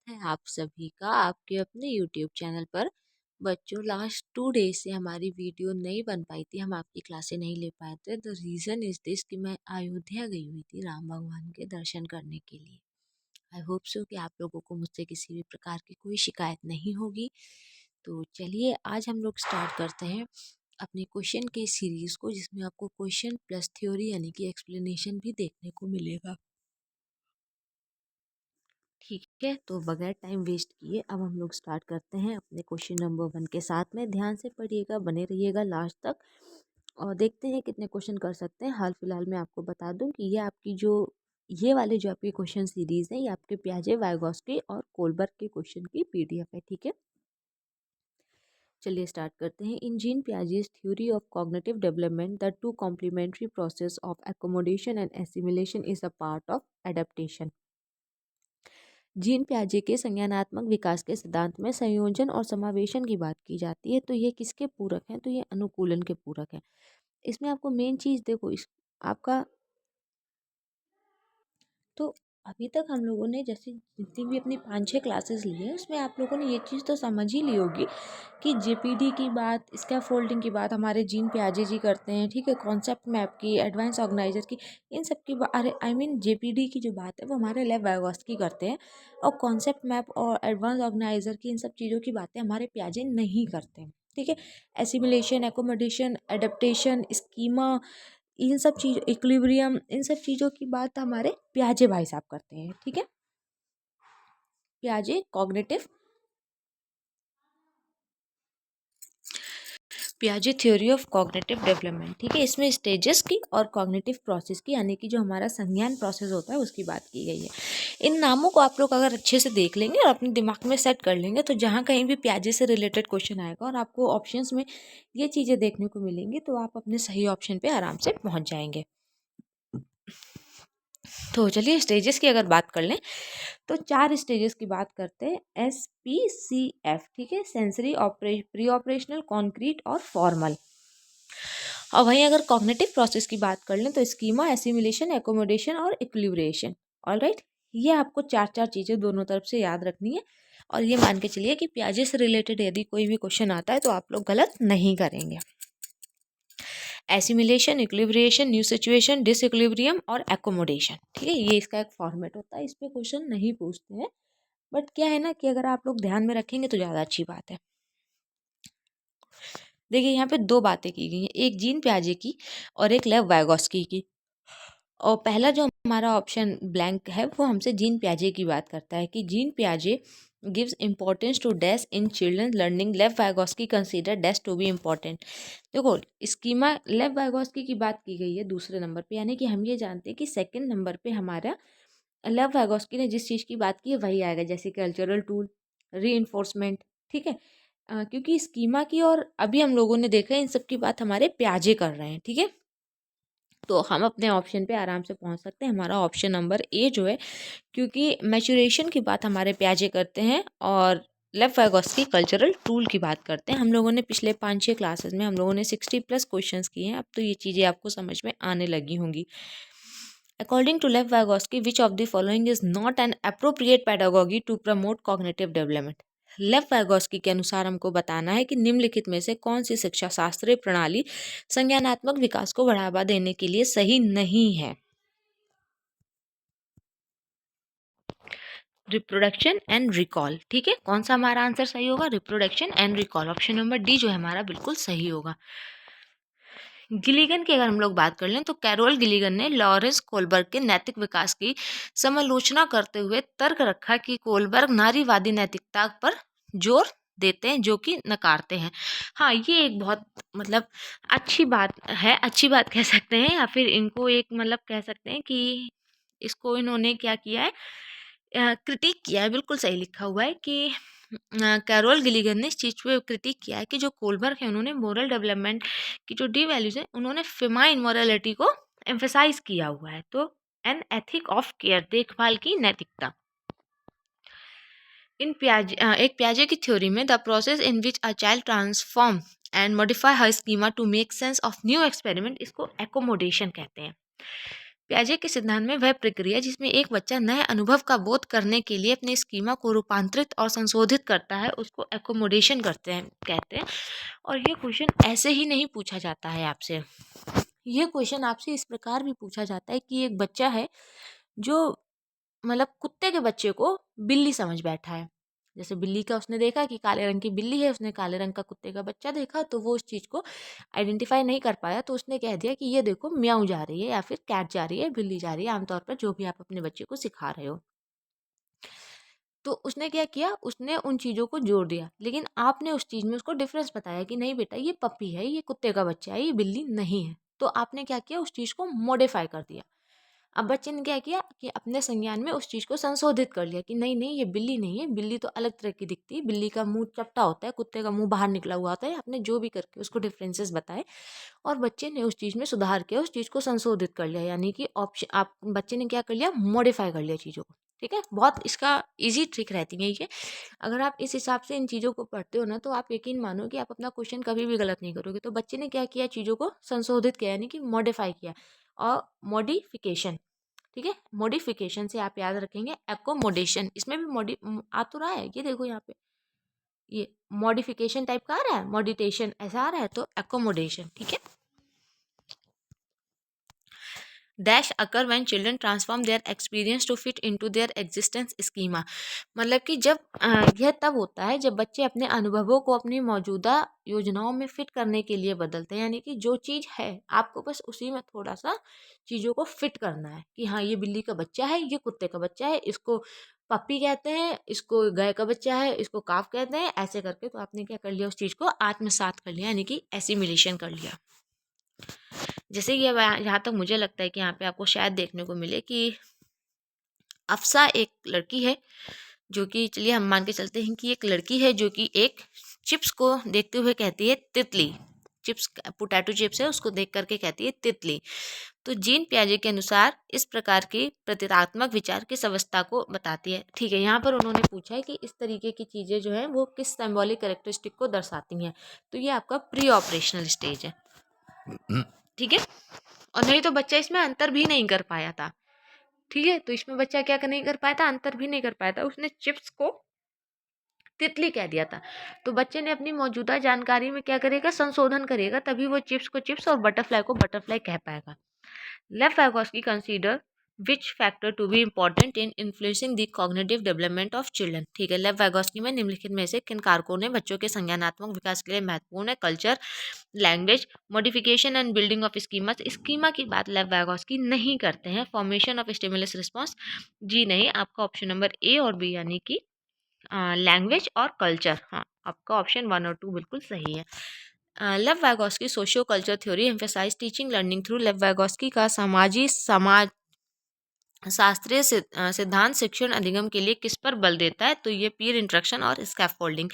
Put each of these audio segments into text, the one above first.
है आप सभी का आपके अपने यूट्यूब चैनल पर। बच्चों, लास्ट 2 डेज से हमारी वीडियो नहीं बन पाई थी, हम आपकी क्लासें नहीं ले पाए थे। द रीज़न इज दिस कि मैं अयोध्या गई हुई थी राम भगवान के दर्शन करने के लिए। आई होप सो कि आप लोगों को मुझसे किसी भी प्रकार की कोई शिकायत नहीं होगी। तो चलिए आज हम लोग स्टार्ट करते हैं अपने क्वेश्चन के सीरीज़ को, जिसमें आपको क्वेश्चन प्लस थ्योरी यानी कि एक्सप्लेनेशन भी देखने को मिलेगा। ठीक है, तो बगैर टाइम वेस्ट किए अब हम लोग स्टार्ट करते हैं अपने क्वेश्चन नंबर 1 के साथ में। ध्यान से पढ़िएगा, बने रहिएगा लास्ट तक और देखते हैं कितने क्वेश्चन कर सकते हैं। हाल फिलहाल मैं आपको बता दूं कि ये वाले जो आपकी क्वेश्चन सीरीज है, ये आपके पियाजे, वाइगॉस्की और कोलबर्ग के क्वेश्चन की पीडीएफ है। ठीक है, चलिए स्टार्ट करते हैं। In Jean Piaget's theory of cognitive development, the two complementary process of accommodation and assimilation is a part of adaptation. Jean पियाजे के संज्ञानात्मक विकास के सिद्धांत में संयोजन और समावेशन की बात की जाती है। तो ये किसके पूरक हैं? तो ये अनुकूलन के पूरक हैं। इसमें आपको मेन चीज़ देखो, इस आपका तो अभी तक हम लोगों ने जैसे जितनी भी अपनी 5-6 क्लासेस ली हैं, उसमें आप लोगों ने ये चीज़ तो समझ ही ली होगी कि जेपीडी की बात, स्कैफोल्डिंग की बात हमारे जीन पियाजे जी करते हैं। ठीक है, कॉन्सेप्ट मैप की, एडवांस ऑर्गेनाइजर की, इन सब की अरे आई मीन जेपीडी की जो बात है वो हमारे लेव वाइगॉस्की करते हैं, और कॉन्सेप्ट मैप और एडवांस ऑर्गेनाइजर की इन सब चीज़ों की बातें हमारे पियाजे नहीं करते हैं। ठीक है, एसिमिलेशन, एकोमोडेशन, एडेप्टेशन, स्कीमा, इन सब चीज, इक्विलिब्रियम, इन सब चीज़ों की बात हमारे पियाजे भाई साहब करते हैं। ठीक है, पियाजे cognitive पियाजे theory of cognitive development. ठीक है, इसमें स्टेजेस की और कॉग्निटिव प्रोसेस की यानी कि जो हमारा संज्ञान प्रोसेस होता है उसकी बात की गई है। इन नामों को आप लोग अगर अच्छे से देख लेंगे और अपने दिमाग में सेट कर लेंगे, तो जहाँ कहीं भी पियाजे से रिलेटेड क्वेश्चन आएगा और आपको ऑप्शंस में ये चीज़ें देखने को मिलेंगी, तो आप अपने सही ऑप्शन पे आराम से पहुँच जाएंगे। तो चलिए स्टेजेस की अगर बात कर लें, तो 4 स्टेजेस की बात करते हैं, SPCF। ठीक है, सेंसरी, प्री ऑपरेशनल, कॉन्क्रीट और फॉर्मल। और वहीं अगर कॉग्निटिव प्रोसेस की बात कर लें, तो स्कीमा, एसिमिलेशन, एकोमोडेशन और इक्विलिब्रेशन। ऑलराइट, ये आपको 4 चीज़ें दोनों तरफ से याद रखनी है, और ये मान के चलिए कि पियाजे से रिलेटेड यदि कोई भी क्वेश्चन आता है तो आप लोग गलत नहीं करेंगे। Assimilation, equilibration, new situation, disequilibrium और एकोमोडेशन। ठीक है, ये इसका एक फॉर्मेट होता है, इस पे क्वेश्चन नहीं पूछते हैं, बट क्या है ना कि अगर आप लोग ध्यान में रखेंगे तो ज़्यादा अच्छी बात है। देखिए यहाँ पे 2 बातें की गई हैं, एक जीन पियाजे की और एक लेव वाइगॉस्की की। और पहला जो हमारा ऑप्शन ब्लैंक है वो हमसे जीन पियाजे की बात करता है कि जीन पियाजे gives importance to dash in children learning, Lev Vygotsky consider dash to be important. देखो, स्कीमा लेव वाइगॉस्की की बात की गई है दूसरे नंबर पे, यानी कि हम ये जानते हैं कि सेकंड नंबर पे हमारा लेव वाइगॉस्की ने जिस चीज़ की बात की है वही आएगा, जैसे कल्चरल टूल, री ठीक है। क्योंकि स्कीमा की और अभी हम लोगों ने देखा है, इन सब की बात हमारे पियाजे कर रहे हैं। ठीक है, तो हम अपने ऑप्शन पे आराम से पहुंच सकते हैं। हमारा ऑप्शन नंबर ए जो है, क्योंकि मैचुरेशन की बात हमारे पियाजे करते हैं और लेव वाइगॉस्की कल्चरल टूल की बात करते हैं। हम लोगों ने पिछले 5-6 क्लासेस में हम लोगों ने 60+ क्वेश्चंस किए हैं, अब तो ये चीज़ें आपको समझ में आने लगी होंगी। According to Lev Vygotsky, which of the following is not an appropriate pedagogy to promote cognitive development. Lev Vygotsky के अनुसार हमको बताना है कि निम्नलिखित में से कौन सी शिक्षा शास्त्रीय प्रणाली संज्ञानात्मक विकास को बढ़ावा देने के लिए सही नहीं है। Reproduction and recall. ठीक है, कौन सा हमारा आंसर सही होगा? Reproduction and recall, option number D जो है हमारा बिल्कुल सही होगा। गिलिगन की अगर हम लोग बात कर लें, तो कैरोल गिलिगन ने लॉरेंस कोलबर्ग के नैतिक विकास की समालोचना करते हुए तर्क रखा कि कोलबर्ग नारीवादी नैतिकता पर जोर देते हैं, जो कि नकारते हैं। हाँ, ये एक बहुत मतलब अच्छी बात है, अच्छी बात कह सकते हैं, या फिर इनको एक मतलब कह सकते हैं कि इसको इन्होंने क्या किया है, क्रिटिक किया है। बिल्कुल सही लिखा हुआ है कि कैरोल गिलिगन ने इस चीज़ पे क्रिटिक किया है कि जो कोलबर्ग है उन्होंने मोरल डेवलपमेंट की जो डी वैल्यूज है, उन्होंने फेमाइन मोरालिटी को एम्फेसाइज किया हुआ है। तो एन एथिक ऑफ केयर, देखभाल की नैतिकता। एक पियाजे की थ्योरी में the process in which a child transform and modify her schema to make sense of new experiment, इसको एकोमोडेशन कहते हैं। पियाजे के सिद्धांत में वह प्रक्रिया जिसमें एक बच्चा नए अनुभव का बोध करने के लिए अपने स्कीमा को रूपांतरित और संशोधित करता है, उसको एकोमोडेशन करते हैं कहते हैं। और ये क्वेश्चन ऐसे ही नहीं पूछा जाता है आपसे, ये क्वेश्चन आपसे इस प्रकार भी पूछा जाता है कि एक बच्चा है जो मतलब कुत्ते के बच्चे को बिल्ली समझ बैठा है। जैसे बिल्ली का उसने देखा कि काले रंग की बिल्ली है, उसने काले रंग का कुत्ते का बच्चा देखा, तो वो उस चीज़ को आइडेंटिफाई नहीं कर पाया, तो उसने कह दिया कि ये देखो म्याऊँ जा रही है या फिर कैट जा रही है, बिल्ली जा रही है, आमतौर पर जो भी आप अपने बच्चे को सिखा रहे हो। तो उसने क्या किया, उसने उन चीज़ों को जोड़ दिया, लेकिन आपने उस चीज़ में उसको डिफरेंस बताया कि नहीं बेटा ये पप्पी है, ये कुत्ते का बच्चा है, ये बिल्ली नहीं है। तो आपने क्या किया, उस चीज़ को मॉडिफाई कर दिया। अब बच्चे ने क्या किया कि अपने संज्ञान में उस चीज़ को संशोधित कर लिया कि नहीं नहीं ये बिल्ली नहीं है, बिल्ली तो अलग तरह की दिखती है, बिल्ली का मुंह चपटा होता है, कुत्ते का मुंह बाहर निकला हुआ होता है। आपने जो भी करके उसको डिफरेंसेस बताए और बच्चे ने उस चीज़ में सुधार किया, उस चीज़ को संशोधित कर लिया, यानी कि ऑप्शन आप बच्चे ने क्या कर लिया, मॉडिफाई कर लिया चीज़ों को। ठीक है, बहुत इसका इजी ट्रिक रहती है ये। अगर आप इस हिसाब से इन चीज़ों को पढ़ते हो ना, तो आप यकीन मानो कि आप अपना क्वेश्चन कभी भी गलत नहीं करोगे। तो बच्चे ने क्या किया, चीज़ों को संशोधित किया, यानी कि मॉडिफाई किया। और मॉडिफिकेशन, ठीक है, मॉडिफिकेशन से आप याद रखेंगे एकोमोडेशन, इसमें भी आ तो रहा है, ये देखो यहाँ पे ये मॉडिफिकेशन टाइप का आ रहा है, मॉडिटेशन ऐसा आ रहा है, तो एकोमोडेशन। ठीक है। Dash occur when children transform their experience to fit into their existence schema. मतलब कि जब यह तब होता है जब बच्चे अपने अनुभवों को अपनी मौजूदा योजनाओं में फिट करने के लिए बदलते हैं, यानी कि जो चीज़ है आपको बस उसी में थोड़ा सा चीज़ों को फिट करना है कि हाँ ये बिल्ली का बच्चा है, ये कुत्ते का बच्चा है, इसको पप्पी कहते हैं, इसको गाय का बच्चा है, इसको काफ कहते हैं, ऐसे करके तो आपने क्या कर लिया, उस चीज़ को आत्मसात कर लिया, यानी कि एसिमिलेशन कर लिया। जैसे ये जहाँ तक मुझे लगता है कि यहाँ पे आपको शायद देखने को मिले कि अफ़सा एक लड़की है जो कि, चलिए हम मान के चलते हैं कि एक लड़की है जो कि एक चिप्स को देखते हुए कहती है तितली। चिप्स, पोटैटो चिप्स है, उसको देख करके कहती है तितली। तो जीन पियाजे के अनुसार इस प्रकार की प्रतीकात्मक विचार किस अवस्था को बताती है। ठीक है, यहाँ पर उन्होंने पूछा है कि इस तरीके की चीज़ें जो हैं वो किस सिंबॉलिक कैरेक्टरिस्टिक को दर्शाती हैं। तो ये आपका प्री ऑपरेशनल स्टेज है। ठीक है, और नहीं तो बच्चा इसमें अंतर भी नहीं कर पाया था। ठीक है, तो इसमें बच्चा क्या नहीं कर पाया था, अंतर भी नहीं कर पाया था, उसने चिप्स को तितली कह दिया था। तो बच्चे ने अपनी मौजूदा जानकारी में क्या करेगा, संशोधन करेगा, तभी वो चिप्स को चिप्स और बटरफ्लाई को बटरफ्लाई कह पाएगा। Lev Vygotsky consider which factor to be important in influencing the cognitive development of children. ठीक है, लेव वाइगोस्की में निम्नलिखित में से किन कारकों ने बच्चों के संज्ञानात्मक विकास के लिए महत्वपूर्ण है। Culture, language, modification and building of schema. Schema की बात लेव वाइगोस्की नहीं करते हैं। फॉर्मेशन ऑफ स्टिमुलस रिस्पॉन्स, जी नहीं, आपका ऑप्शन नंबर ए और बी यानी कि लैंग्वेज और कल्चर, हाँ आपका ऑप्शन 1 और 2 बिल्कुल सही है। Lev Vygotsky socio culture theory emphasize teaching learning through. Lev Vygotsky का समाज शास्त्रीय सिद्धांत शिक्षण अधिगम के लिए किस पर बल देता है, तो ये पीयर इंटरेक्शन और स्कैफोल्डिंग।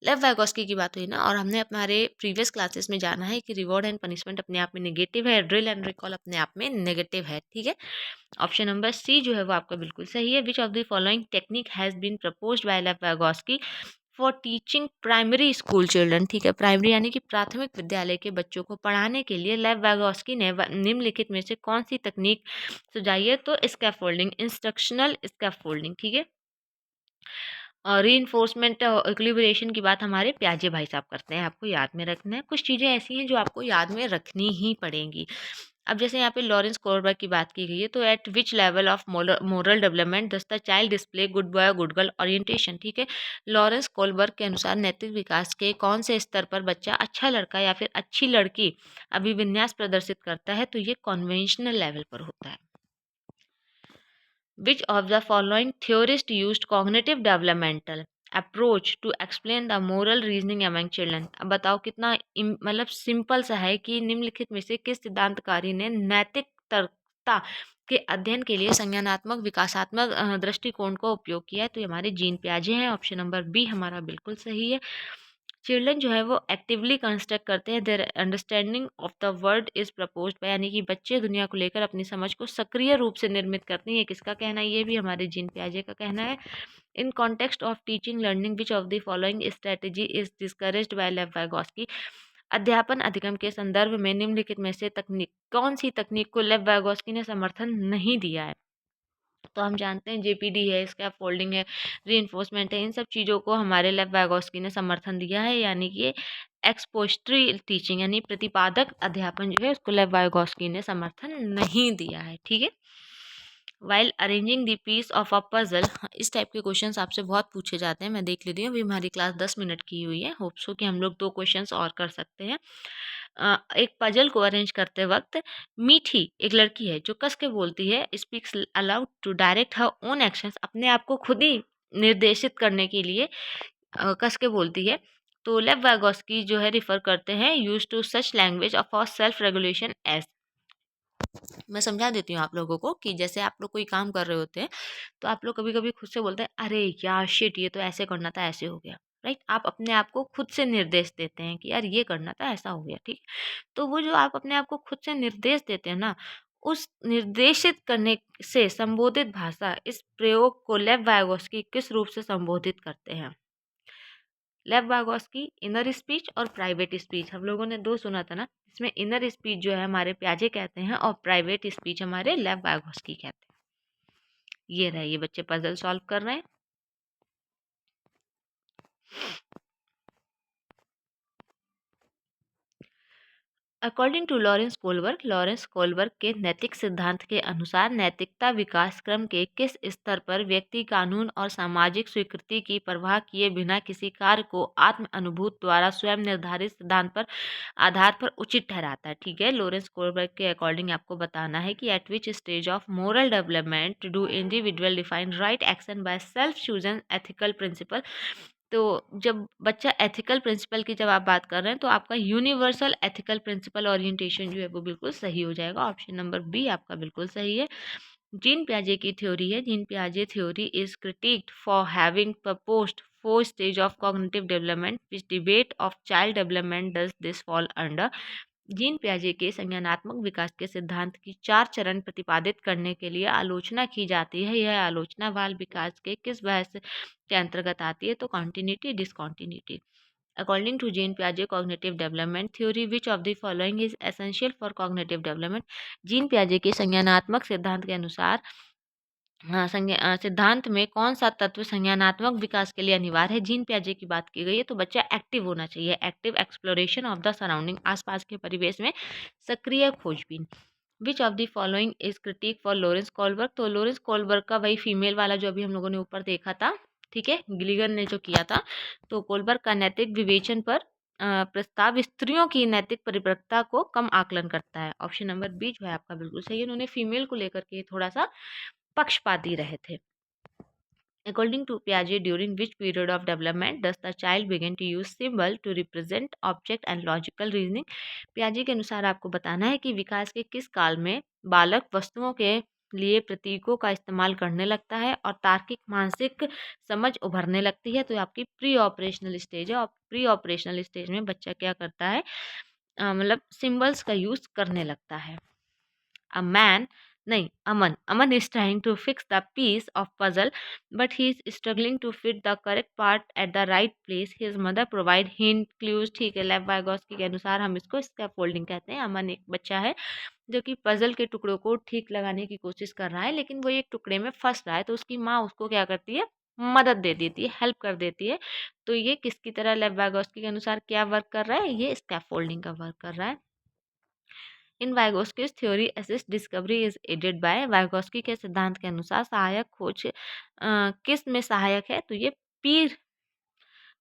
लेव वाइगोस्की की बात हुई ना, और हमने हमारे प्रीवियस क्लासेस में जाना है कि रिवॉर्ड एंड पनिशमेंट अपने आप में नेगेटिव है, ड्रिल एंड रिकॉल अपने आप में नेगेटिव है। ठीक है, ऑप्शन नंबर सी जो है वो आपका बिल्कुल सही है। Which of the following technique has been proposed by Lev Vygotsky for teaching primary school children. ठीक है, प्राइमरी यानी कि प्राथमिक विद्यालय के बच्चों को पढ़ाने के लिए लेव वाइगोस्की ने निम्नलिखित में से कौन सी तकनीक सुझाई है, तो स्कैफोल्डिंग, इंस्ट्रक्शनल स्कैफोल्डिंग। ठीक है, और री इक्विलिब्रेशन की बात हमारे प्याजे भाई साहब करते हैं, आपको याद में रखना है। कुछ चीज़ें ऐसी हैं जो आपको याद में रखनी ही पड़ेंगी। अब जैसे यहाँ पे लॉरेंस कोलबर्ग की बात की गई है, तो eight which level of moral development does the child display good boy good girl orientation. ठीक है, लॉरेंस कोलबर्ग के अनुसार नैतिक विकास के कौन से स्तर पर बच्चा अच्छा लड़का या फिर अच्छी लड़की अभिविन्यास प्रदर्शित करता है, तो ये कॉन्वेंशनल लेवल पर होता है। Which of the following theorists used cognitive developmental approach to explain the moral reasoning among children? अब बताओ कितना मतलब सिंपल सा है कि निम्नलिखित में से किस सिद्धांतकारी ने नैतिक तर्कता के अध्ययन के लिए संज्ञानात्मक विकासात्मक दृष्टिकोण का उपयोग किया है, तो ये हमारे जीन पियाजे हैं। ऑप्शन नंबर बी हमारा बिल्कुल सही है। चिल्ड्रन जो है वो एक्टिवली कंस्ट्रक्ट करते हैं, their understanding of the world is proposed by, यानी कि बच्चे दुनिया को लेकर अपनी समझ को सक्रिय रूप से निर्मित करते हैं। ये किसका कहना है, ये भी हमारे जीन पियाजे का कहना है। In context of teaching learning which of the following strategy is discouraged by Lev Vygotsky. अध्यापन अधिगम के संदर्भ में निम्नलिखित में से तकनीक कौन सी तकनीक को लेव वाइगोस्की ने समर्थन नहीं दिया है? तो हम जानते हैं जेपीडी है, स्कैफोल्डिंग है, रीइंफोर्समेंट है, इन सब चीज़ों को हमारे लेव वाइगोस्की ने समर्थन दिया है, यानी कि एक्सपोजिटरी टीचिंग यानी प्रतिपादक अध्यापन जो है उसको लेव वाइगोस्की ने समर्थन नहीं दिया है। ठीक है। While arranging the piece of a puzzle, इस टाइप के क्वेश्चंस आपसे बहुत पूछे जाते हैं। मैं देख लेती हूँ, अभी हमारी क्लास 10 मिनट की हुई है, होप सो कि हम लोग 2 क्वेश्चंस और कर सकते हैं। एक पजल को अरेंज करते वक्त मीठी एक लड़की है जो कस के बोलती है, speaks aloud to direct her own actions, अपने आप को खुद ही निर्देशित करने के लिए कस के बोलती है। तो लेव वाइगोस्की जो है रिफर करते हैं use to such language of for self regulation as. मैं समझा देती हूँ आप लोगों को कि जैसे आप लोग कोई काम कर रहे होते हैं तो आप लोग कभी कभी खुद से बोलते हैं अरे यार शिट ये तो ऐसे करना था ऐसे हो गया, राइट। आप अपने आप को खुद से निर्देश देते हैं कि यार ये करना था ऐसा हो गया, ठीक। तो वो जो आप अपने आप को खुद से निर्देश देते हैं ना, उस निर्देशित करने से संबोधित भाषा, इस प्रयोग को लेव वाइगोस्की किस रूप से संबोधित करते हैं? लेव वाइगोस्की इनर स्पीच और प्राइवेट स्पीच, हम लोगों ने 2 सुना था ना, इसमें इनर स्पीच जो है हमारे प्याजे कहते हैं और प्राइवेट स्पीच हमारे लेव वाइगोस्की कहते हैं। ये रहे, ये बच्चे पजल सॉल्व कर रहे हैं। अकॉर्डिंग टू लॉरेंस कोलबर्ग के नैतिक सिद्धांत के अनुसार नैतिकता विकास क्रम के किस स्तर पर व्यक्ति कानून और सामाजिक स्वीकृति की परवाह किए बिना किसी कार्य को आत्म अनुभूत द्वारा स्वयं निर्धारित सिद्धांत पर आधार पर उचित ठहराता है? ठीक है, लॉरेंस कोलबर्ग के अकॉर्डिंग आपको बताना है कि at which stage of moral development do individual define right action by self chosen ethical principle. तो जब बच्चा एथिकल प्रिंसिपल की जब आप बात कर रहे हैं तो आपका यूनिवर्सल एथिकल प्रिंसिपल ओरिएंटेशन जो है वो बिल्कुल सही हो जाएगा। ऑप्शन नंबर बी आपका बिल्कुल सही है। जीन पियाजे की थ्योरी है, जीन पियाजे theory is criticized for having proposed 4 stage of cognitive development which debate of child development does this fall under. Jean पियाजे के संज्ञानात्मक विकास के सिद्धांत की 4 चरण प्रतिपादित करने के लिए आलोचना की जाती है। यह आलोचना बाल विकास के किस बहस के अंतर्गत आती है? तो continuity discontinuity. According to Jean पियाजे cognitive development theory which of the following is essential for cognitive development. Jean पियाजे के संज्ञानात्मक सिद्धांत के अनुसार हाँ, सिद्धांत में कौन सा तत्व संज्ञानात्मक विकास के लिए अनिवार्य है? जीन पियाजे की बात की गई है तो बच्चा एक्टिव होना चाहिए, active exploration of the surrounding, आसपास के परिवेश में सक्रिय खोजबीन। विच of the following is critic for Lawrence Kohlberg. तो लॉरेंस कोलबर्ग का वही फीमेल वाला जो अभी हम लोगों ने ऊपर देखा था, ठीक है, गिलिगन ने जो किया था। तो कोलबर्ग का नैतिक विवेचन पर प्रस्ताव स्त्रियों की नैतिक परिपक्वता को कम आकलन करता है। ऑप्शन नंबर बी जो है आपका बिल्कुल सही है। उन्होंने फीमेल को लेकर के थोड़ा सा पक्षपाती रहे थे। According to Piaget, during which period of development does the child begin to use symbol to represent object and logical reasoning? पियाजे के अनुसार आपको बताना है कि विकास के किस काल में बालक वस्तुओं के लिए प्रतीकों का इस्तेमाल करने लगता है और तार्किक मानसिक समझ उभरने लगती है। तो आपकी प्री ऑपरेशनल स्टेज है और प्री ऑपरेशनल स्टेज में बच्चा क्या करता है, मतलब सिंबल्स का यूज करने लगता है। अ मैन नहीं, Aman is trying to fix the piece of puzzle but he is struggling to fit the correct part at the right place. His mother provide hint clues. ठीक है, लेव वाइगोस्की के अनुसार हम इसको स्कैफोल्डिंग कहते हैं। अमन एक बच्चा है जो कि पजल के टुकड़ों को ठीक लगाने की कोशिश कर रहा है, लेकिन वो एक टुकड़े में फंस रहा है तो उसकी माँ उसको क्या करती है, मदद दे देती है, हेल्प कर देती है। तो ये किसकी तरह लेव वाइगोस्की के अनुसार क्या वर्क कर रहा है? ये स्कैफोल्डिंग का वर्क कर रहा है। In Vygotsky's theory assist discovery is aided by. Vygotsky के सिद्धांत के अनुसार सहायक खोज किस में सहायक है? तो ये पीर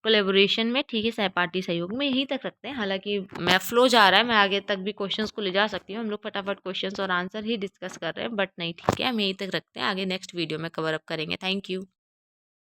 कोलेबोरेशन में, ठीक है, सहपाठी सहयोग में। यहीं तक रखते हैं, हालांकि मैं फ्लो जा रहा है, मैं आगे तक भी क्वेश्चंस को ले जा सकती हूँ। हम लोग फटाफट क्वेश्चंस और आंसर ही डिस्कस कर रहे हैं, बट नहीं, ठीक है, हम यहीं तक रखते हैं, आगे नेक्स्ट वीडियो में कवर अप करेंगे। Thank you.